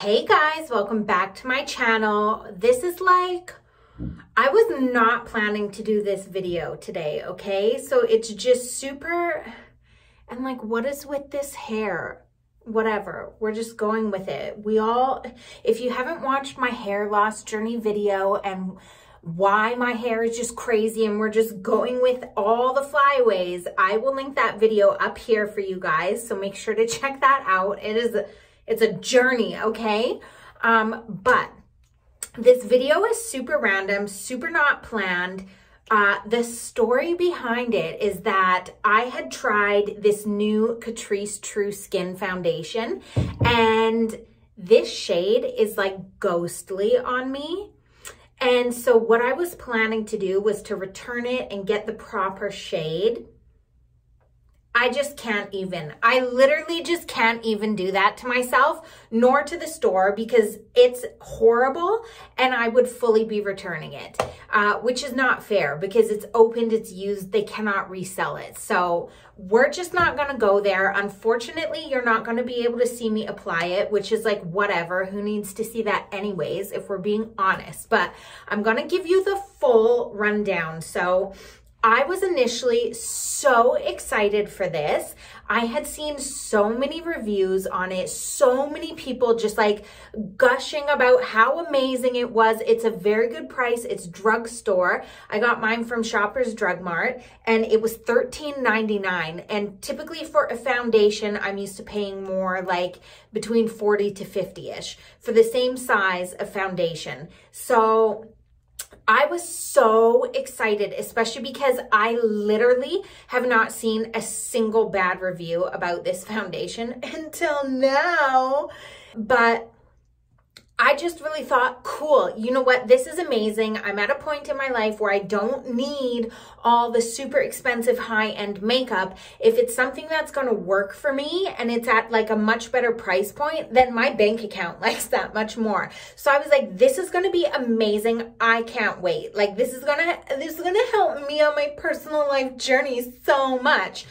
Hey guys, welcome back to my channel. This is like, I was not planning to do this video today, okay? So it's just super, and like, what is with this hair? Whatever, we're just going with it. If you haven't watched my hair loss journey video and why my hair is just crazy and we're just going with all the flyaways, I will link that video up here for you guys. So make sure to check that out. It's a journey, okay? But this video is super random, super not planned. The story behind it is that I had tried this new Catrice True Skin foundation, and this shade is like ghostly on me. And so what I was planning to do was to return it and get the proper shade. I just can't even. I literally just can't even do that to myself, nor to the store, because it's horrible and I would fully be returning it, which is not fair because it's opened, it's used, they cannot resell it. So we're just not gonna go there. Unfortunately, you're not gonna be able to see me apply it, which is like, whatever, who needs to see that anyways, if we're being honest. But I'm gonna give you the full rundown. So I was initially so excited for this. I had seen so many reviews on it, so many people just like gushing about how amazing it was. It's a very good price. It's drugstore. I got mine from Shoppers Drug Mart and it was $13.99. And typically for a foundation, I'm used to paying more, like between 40 to 50-ish for the same size of foundation. So I was so excited, especially because I literally have not seen a single bad review about this foundation until now. But I just really thought, cool, you know what? This is amazing. I'm at a point in my life where I don't need all the super expensive high-end makeup. If it's something that's going to work for me and it's at like a much better price point, then my bank account likes that much more. So I was like, this is going to be amazing. I can't wait. Like this is going to help me on my personal life journey so much.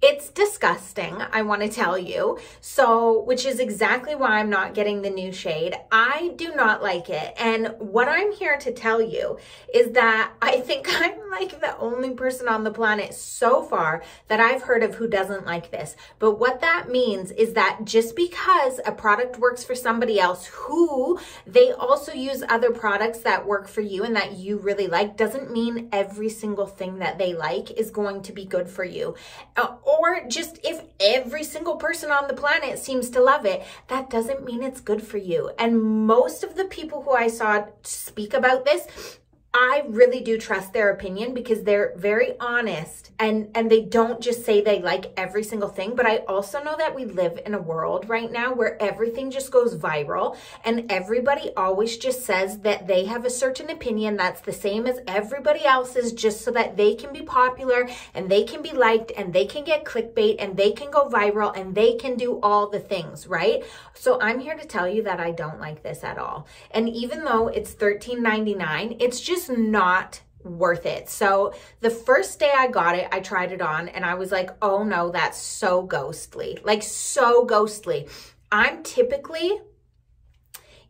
It's disgusting, I want to tell you. So, which is exactly why I'm not getting the new shade. I do not like it. And what I'm here to tell you is that I think I'm like the only person on the planet so far that I've heard of who doesn't like this. But what that means is that just because a product works for somebody else who they also use other products that work for you and that you really like, doesn't mean every single thing that they like is going to be good for you. Or just if every single person on the planet seems to love it, that doesn't mean it's good for you. And most of the people who I saw speak about this, I really do trust their opinion because they're very honest and they don't just say they like every single thing. But I also know that we live in a world right now where everything just goes viral and everybody always just says that they have a certain opinion that's the same as everybody else's just so that they can be popular and they can be liked and they can get clickbait and they can go viral and they can do all the things, right? So I'm here to tell you that I don't like this at all. And even though it's $13.99, it's just not worth it. So the first day I got it, I tried it on and I was like, oh no, that's so ghostly, like so ghostly. I'm typically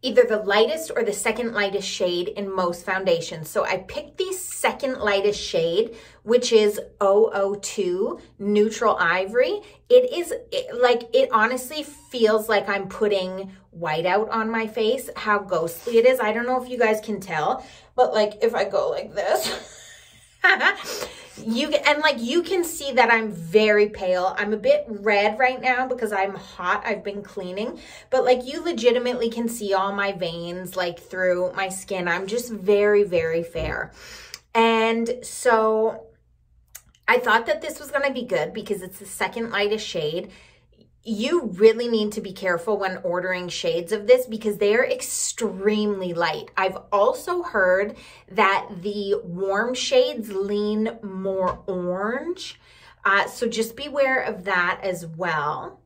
either the lightest or the second lightest shade in most foundations. So I picked the second lightest shade, which is 002 Neutral Ivory. It honestly feels like I'm putting whiteout on my face, how ghostly it is. I don't know if you guys can tell, but like if I go like this, you can see that I'm very pale. I'm a bit red right now because I'm hot. I've been cleaning, but like you legitimately can see all my veins like through my skin. I'm just very, very fair. And so I thought that this was going to be good because it's the second lightest shade. You really need to be careful when ordering shades of this because they're extremely light. I've also heard that the warm shades lean more orange. So just beware of that as well.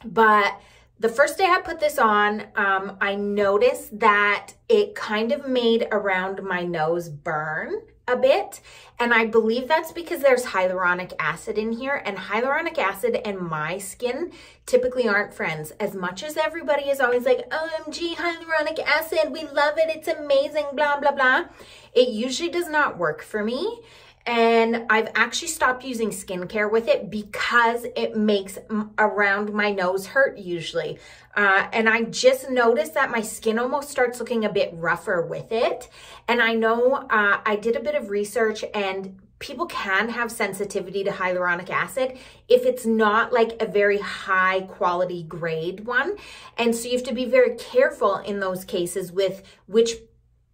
But The first day I put this on, I noticed that it kind of made around my nose burn a bit. And I believe that's because there's hyaluronic acid in here, and hyaluronic acid and my skin typically aren't friends. As much as everybody is always like, OMG, hyaluronic acid, we love it, it's amazing, blah, blah, blah. It usually does not work for me. And I've actually stopped using skincare with it because it makes around my nose hurt usually. And I just noticed that my skin almost starts looking a bit rougher with it. And I know I did a bit of research, and people can have sensitivity to hyaluronic acid if it's not like a very high quality grade one. And so you have to be very careful in those cases with which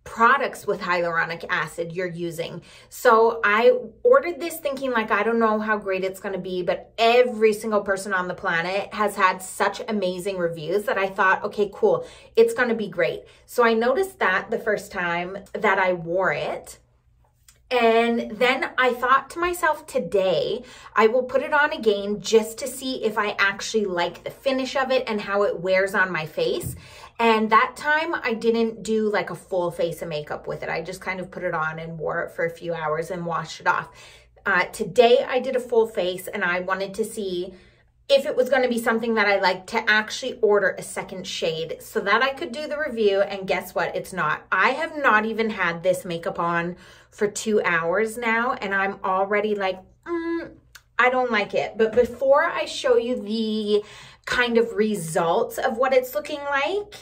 products with hyaluronic acid you're using. So I ordered this thinking like, I don't know how great it's going to be, but every single person on the planet has had such amazing reviews that I thought, okay, cool, it's going to be great. So I noticed that the first time that I wore it. And then I thought to myself, today I will put it on again just to see if I actually like the finish of it and how it wears on my face. And that time I didn't do like a full face of makeup with it. I just kind of put it on and wore it for a few hours and washed it off. Today I did a full face, and I wanted to see if it was going to be something that I liked to actually order a second shade so that I could do the review. And guess what? It's not. I have not even had this makeup on for 2 hours now, and I'm already like, I don't like it. But before I show you the kind of results of what it's looking like,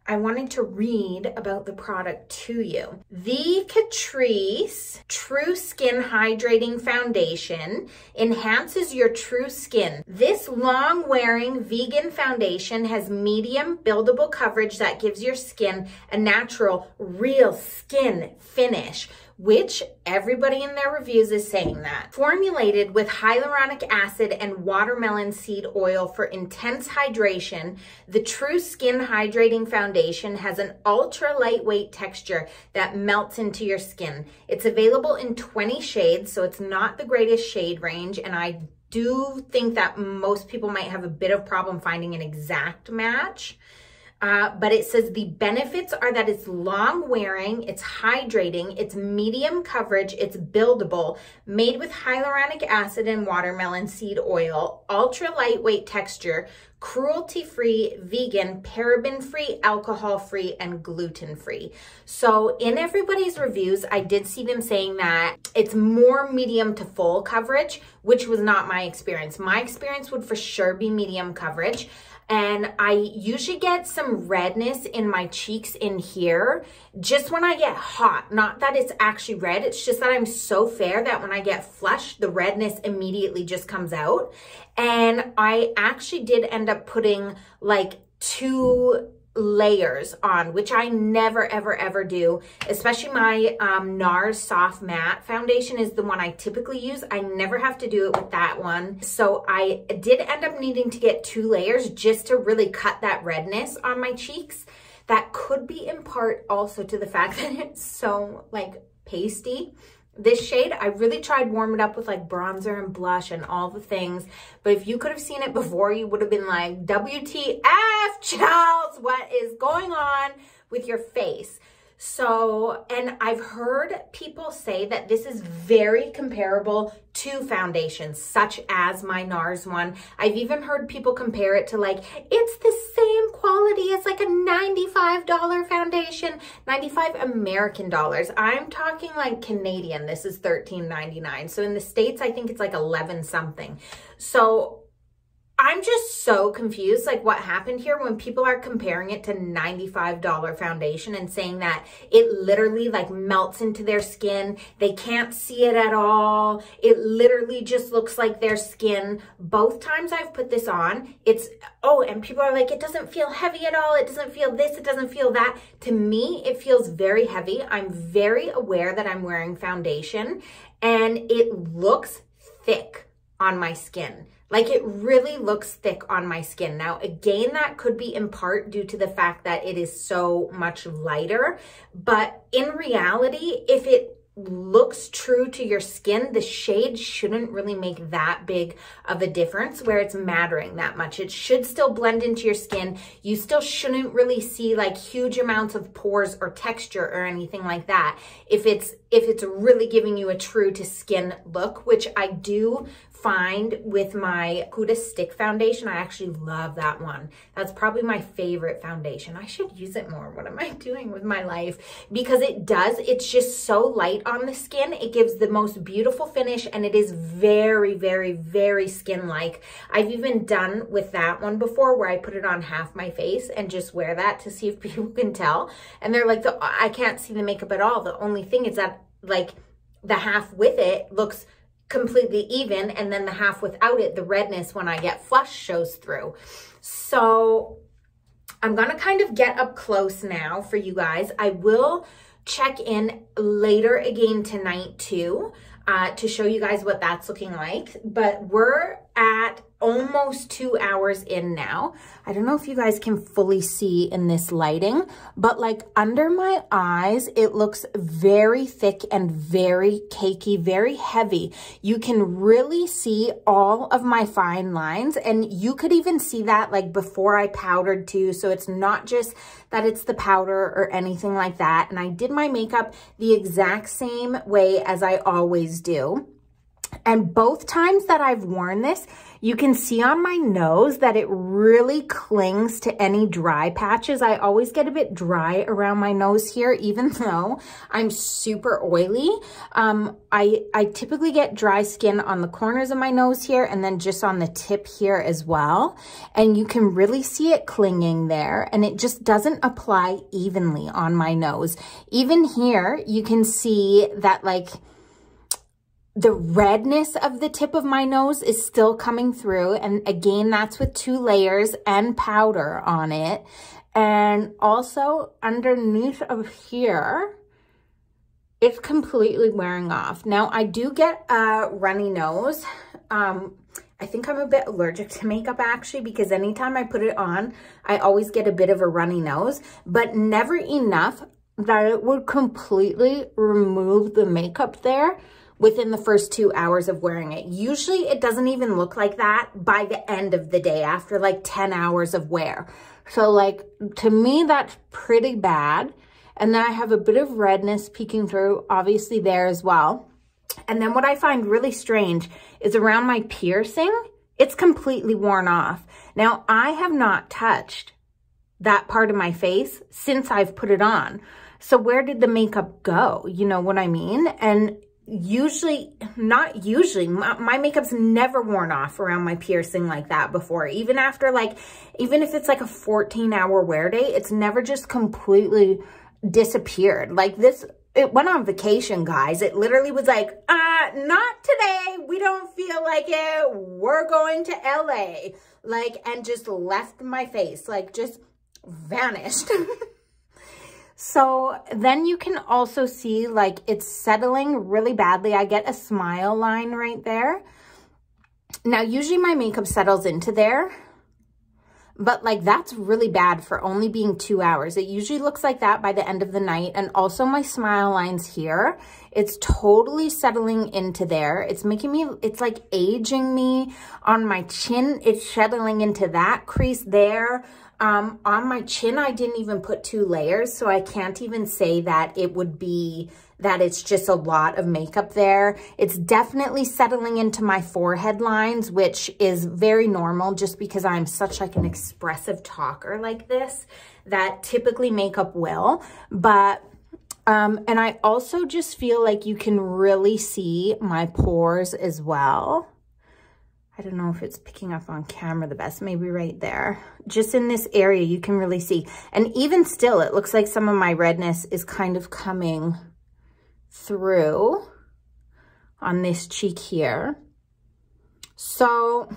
I wanted to read about the product to you. The Catrice True Skin Hydrating Foundation enhances your true skin. This long-wearing vegan foundation has medium buildable coverage that gives your skin a natural, real skin finish, which everybody in their reviews is saying that. Formulated with hyaluronic acid and watermelon seed oil for intense hydration, the True Skin Hydrating Foundation has an ultra lightweight texture that melts into your skin. It's available in 20 shades, so it's not the greatest shade range, and I do think that most people might have a bit of problem finding an exact match. But it says the benefits are that it's long wearing, it's hydrating, it's medium coverage, it's buildable, made with hyaluronic acid and watermelon seed oil, ultra lightweight texture, cruelty-free, vegan, paraben-free, alcohol-free, and gluten-free. So in everybody's reviews, I did see them saying that it's more medium to full coverage, which was not my experience. My experience would for sure be medium coverage. And I usually get some redness in my cheeks in here just when I get hot. Not that it's actually red, it's just that I'm so fair that when I get flushed, the redness immediately just comes out. And I actually did end up putting like 2 layers on, which I never ever do. Especially my NARS Soft Matte foundation is the one I typically use. I never have to do it with that one. So I did end up needing to get 2 layers just to really cut that redness on my cheeks. That could be in part also to the fact that it's so like pasty. This shade, I really tried warming it up with like bronzer and blush and all the things. But if you could have seen it before, you would have been like, WTF, Charles, what is going on with your face? So, and I've heard people say that this is very comparable to foundations, such as my NARS one. I've even heard people compare it to like, it's the same quality as like a $95 foundation, 95 American dollars. I'm talking like Canadian. This is $13.99. So in the States, I think it's like 11 something. So I'm just so confused, like what happened here when people are comparing it to $95 foundation and saying that it literally like melts into their skin. They can't see it at all. It literally just looks like their skin. Both times I've put this on, it's, oh, and people are like, it doesn't feel heavy at all. It doesn't feel this, it doesn't feel that. To me, it feels very heavy. I'm very aware that I'm wearing foundation and it looks thick on my skin. Like it really looks thick on my skin. Now, again, that could be in part due to the fact that it is so much lighter. But in reality, if it looks true to your skin, the shade shouldn't really make that big of a difference where it's mattering that much. It should still blend into your skin. You still shouldn't really see like huge amounts of pores or texture or anything like that if it's really giving you a true to skin look, which I do find with my Huda stick foundation. I actually love that one. That's probably my favorite foundation. I should use it more. What am I doing with my life? Because it's just so light on the skin. It gives the most beautiful finish, and it is very, very, very skin-like. I've even done with that one before where I put it on half my face and just wear that to see if people can tell. And they're like, I can't see the makeup at all. The only thing is that like the half with it looks completely even, and then the half without it, the redness when I get flush shows through. So I'm gonna kind of get up close now for you guys. I will check in later again tonight too, to show you guys what that's looking like. But we're at almost 2 hours in now. I don't know if you guys can fully see in this lighting, but like under my eyes, it looks very thick and very cakey, very heavy. You can really see all of my fine lines, and you could even see that like before I powdered too. So it's not just that it's the powder or anything like that. And I did my makeup the exact same way as I always do. And both times that I've worn this, you can see on my nose that it really clings to any dry patches. I always get a bit dry around my nose here, even though I'm super oily. I typically get dry skin on the corners of my nose here, and then just on the tip here as well. And you can really see it clinging there, and it just doesn't apply evenly on my nose. Even here, you can see that like the redness of the tip of my nose is still coming through. And again, that's with 2 layers and powder on it. And also underneath of here, it's completely wearing off. Now I do get a runny nose. I think I'm a bit allergic to makeup actually, because anytime I put it on, I always get a bit of a runny nose, but never enough that it would completely remove the makeup there within the first 2 hours of wearing it. Usually it doesn't even look like that by the end of the day after like 10 hours of wear. So like to me, that's pretty bad. And then I have a bit of redness peeking through obviously there as well. And then what I find really strange is around my piercing, it's completely worn off. Now I have not touched that part of my face since I've put it on. So where did the makeup go? You know what I mean? And not usually, my makeup's never worn off around my piercing like that before. Even after even if it's like a 14-hour wear day, it's never just completely disappeared. Like this, it went on vacation, guys. It literally was like, not today. We don't feel like it. We're going to LA. Like, and just left my face, like just vanished. So then you can also see like it's settling really badly. I get a smile line right there. Now, usually my makeup settles into there, but like that's really bad for only being 2 hours. It usually looks like that by the end of the night. And also my smile lines here, it's totally settling into there. It's making me, it's like aging me on my chin. It's settling into that crease there. On my chin, I didn't even put 2 layers, so I can't even say that it would be that it's just a lot of makeup there. It's definitely settling into my forehead lines, which is very normal just because I'm such like an expressive talker like this, that typically makeup will. But and I also just feel like you can really see my pores as well. I don't know if it's picking up on camera the best, maybe right there. Just in this area, you can really see. And even still, it looks like some of my redness is kind of coming through on this cheek here. So,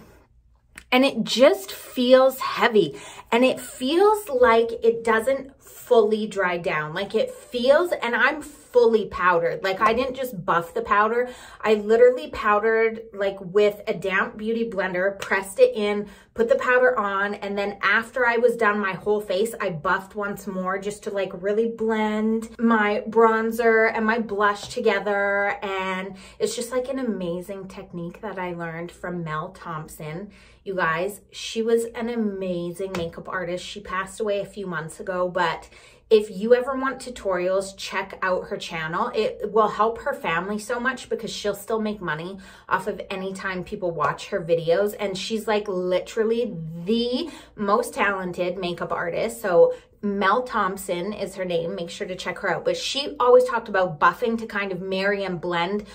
and it just feels heavy. And it feels like it doesn't fully dried down. Like it feels, and I'm fully powdered. Like I didn't just buff the powder. I literally powdered like with a damp beauty blender, pressed it in, put the powder on, and then after I was done my whole face, I buffed once more just to like really blend my bronzer and my blush together. And it's just like an amazing technique that I learned from Mel Thompson. You guys, she was an amazing makeup artist. She passed away a few months ago, but if you ever want tutorials, check out her channel. It will help her family so much because she'll still make money off of any time people watch her videos. And she's like literally the most talented makeup artist. So Mel Thompson is her name. Make sure to check her out. But she always talked about buffing to kind of marry and blend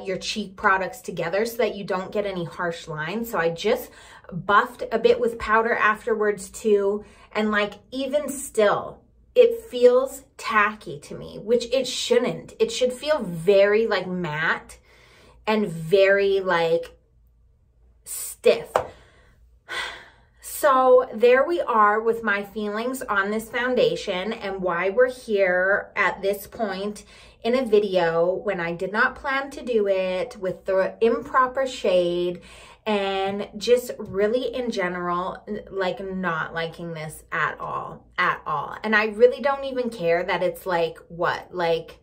your cheek products together so that you don't get any harsh lines. So I just buffed a bit with powder afterwards too. And like even still, it feels tacky to me, which it shouldn't. It should feel very like matte and very like stiff. So there we are with my feelings on this foundation and why we're here at this point in a video when I did not plan to do it, with the improper shade, and just really in general, like not liking this at all. And I really don't even care that it's like, what, like,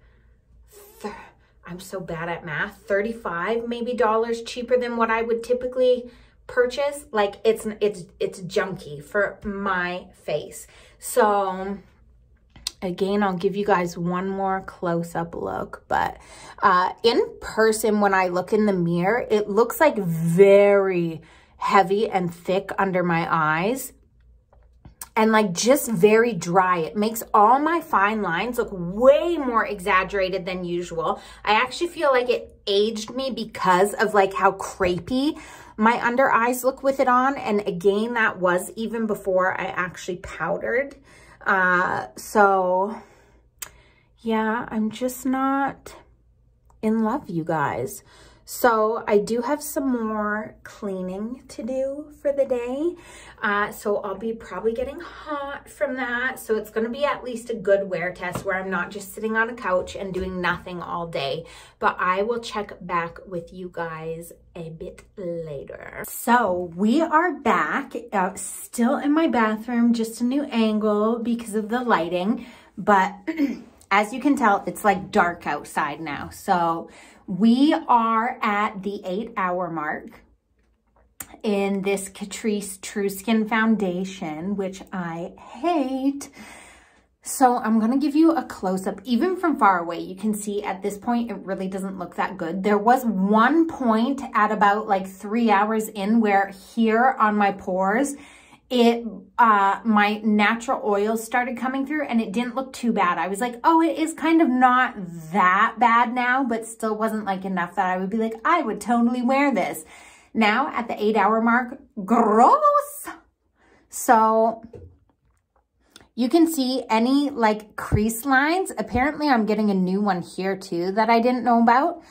I'm so bad at math, 35 maybe dollars cheaper than what I would typically purchase. Like it's junky for my face. So again, I'll give you guys one more close-up look, but in person, when I look in the mirror, it looks like very heavy and thick under my eyes and like just very dry. It makes all my fine lines look way more exaggerated than usual. I actually feel like it aged me because of like how crepey my under eyes look with it on. And again, that was even before I actually powdered. So yeah, I'm just not in love, you guys. So I do have some more cleaning to do for the day. So I'll be probably getting hot from that. So it's going to be at least a good wear test where I'm not just sitting on a couch and doing nothing all day. But I will check back with you guys a bit later. So we are back, still in my bathroom, just a new angle because of the lighting. But as you can tell, it's like dark outside now. So we are at the 8-hour mark in this Catrice True Skin foundation, which I hate. So I'm going to give you a close-up. Even from far away, you can see at this point, it really doesn't look that good. There was one point at about like 3 hours in where here on my pores, my natural oils started coming through and it didn't look too bad. I was like, oh, it is kind of not that bad now, but still wasn't like enough that I would be like, I would totally wear this. Now at the 8-hour mark, gross. So you can see any like crease lines. Apparently I'm getting a new one here too that I didn't know about.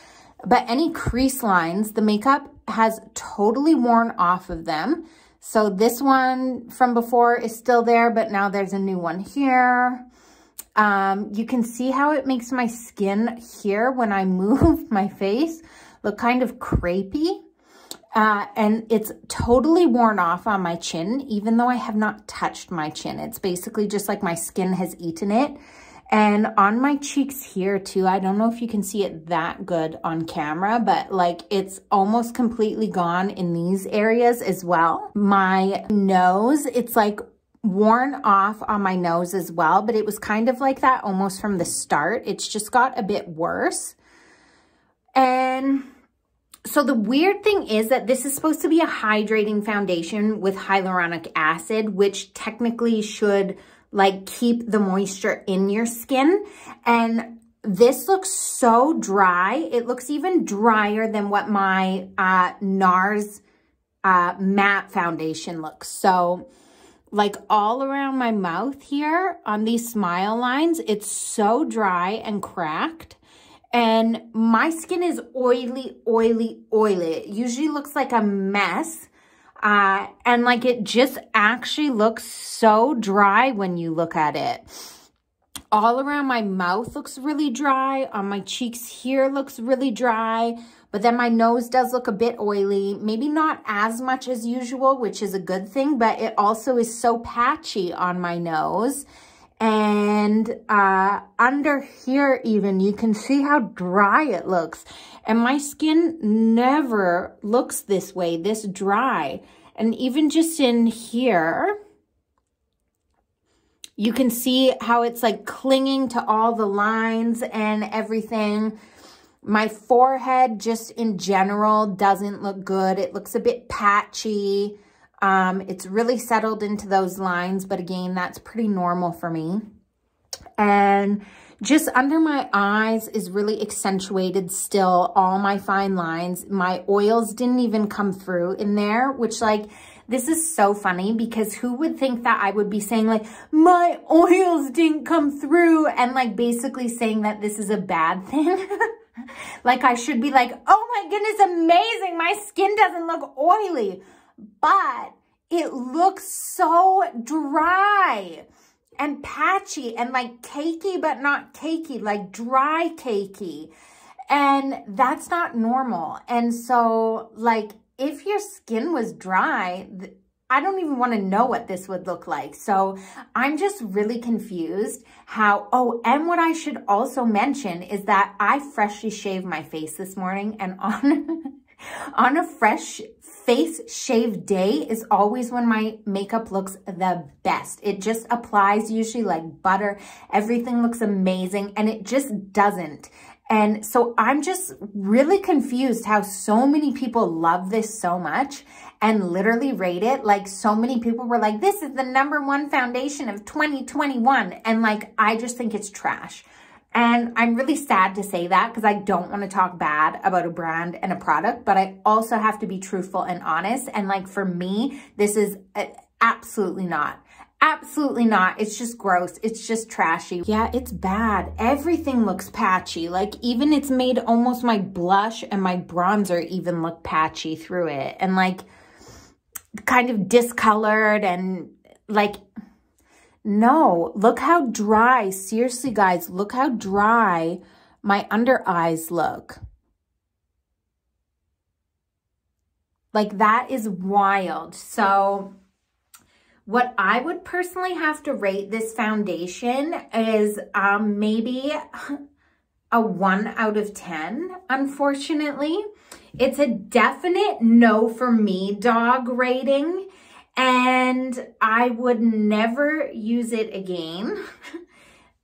But any crease lines, the makeup has totally worn off of them. So this one from before is still there, but now there's a new one here. You can see how it makes my skin here when I move my face look kind of crepey. And it's totally worn off on my chin, even though I have not touched my chin. It's basically just like my skin has eaten it. And on my cheeks here too, I don't know if you can see it that good on camera, but like it's almost completely gone in these areas as well. My nose, it's like worn off on my nose as well, but it was kind of like that almost from the start. It's just got a bit worse. And so the weird thing is that this is supposed to be a hydrating foundation with hyaluronic acid, which technically should like keep the moisture in your skin. And this looks so dry. It looks even drier than what my NARS matte foundation looks. So like all around my mouth here on these smile lines, it's so dry and cracked. And my skin is oily, oily, oily. It usually looks like a mess And like it just actually looks so dry when you look at it. All around my mouth looks really dry. On my cheeks here looks really dry. But then my nose does look a bit oily. Maybe not as much as usual, which is a good thing. But it also is so patchy on my nose. And under here even, you can see how dry it looks. And my skin never looks this way, this dry. And even just in here, you can see how it's like clinging to all the lines and everything. My forehead just in general doesn't look good. It looks a bit patchy. It's really settled into those lines, but again, that's pretty normal for me. And just under my eyes is really accentuated still, all my fine lines. My oils didn't even come through in there, which like, this is so funny because who would think that I would be saying like, my oils didn't come through, and like basically saying that this is a bad thing. Like I should be like, oh my goodness, amazing. My skin doesn't look oily, but it looks so dry and patchy and like cakey, but not cakey, like dry cakey. And that's not normal. And so like, if your skin was dry, I don't even want to know what this would look like. So I'm just really confused how, oh, and what I should also mention is that I freshly shaved my face this morning, and on a fresh face shaved day is always when my makeup looks the best. It just applies usually like butter. Everything looks amazing, and it just doesn't. And so I'm just really confused how so many people love this so much and literally rate it. Like so many people were like, this is the #1 foundation of 2021. And like, I just think it's trash. And I'm really sad to say that because I don't want to talk bad about a brand and a product, but I also have to be truthful and honest. And like for me, this is absolutely not. Absolutely not. It's just gross. It's just trashy. Yeah, it's bad. Everything looks patchy. Like even it's made almost my blush and my bronzer even look patchy through it. And like kind of discolored and like, no, look how dry. Seriously, guys, look how dry my under eyes look. Like that is wild. So what I would personally have to rate this foundation is maybe a 1 out of 10, unfortunately. It's a definite no for me, Dawg rating, and I would never use it again.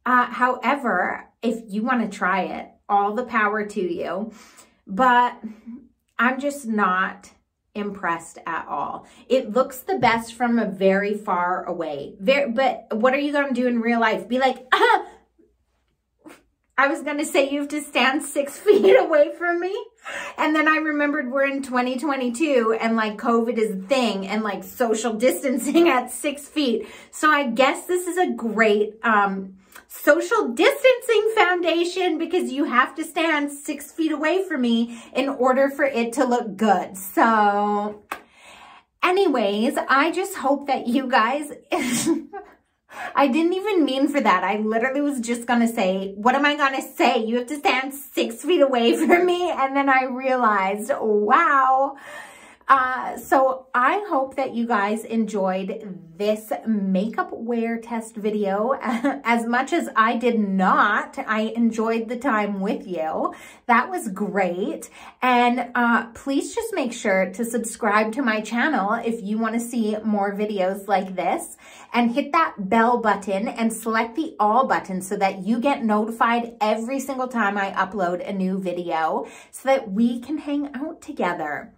However, if you want to try it, all the power to you, but I'm just not impressed at all. It looks the best from a very far away. But what are you going to do in real life? Be like, I was going to say you have to stand 6 feet away from me. And then I remembered we're in 2022 and like COVID is a thing and like social distancing at 6 feet. So I guess this is a great social distancing foundation because you have to stand 6 feet away from me in order for it to look good. So anyways, I just hope that you guys, I didn't even mean for that. I literally was just going to say, what am I going to say? You have to stand 6 feet away from me. And then I realized, wow. So I hope that you guys enjoyed this makeup wear test video as much as I did not. I enjoyed the time with you. That was great. And please just make sure to subscribe to my channel if you want to see more videos like this, and hit that bell button and select the all button so that you get notified every single time I upload a new video so that we can hang out together.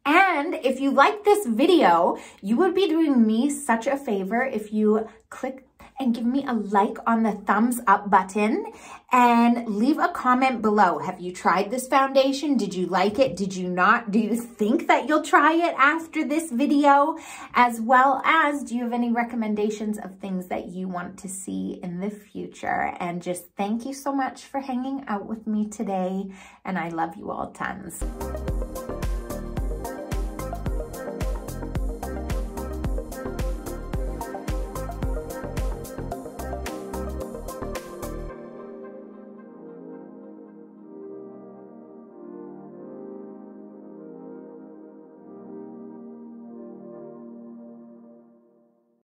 And if you like this video, you would be doing me such a favor if you click and give me a like on the thumbs up button and leave a comment below. Have you tried this foundation? Did you like it? Did you not? Do you think that you'll try it after this video? As well as, do you have any recommendations of things that you want to see in the future? And just thank you so much for hanging out with me today. And I love you all tons.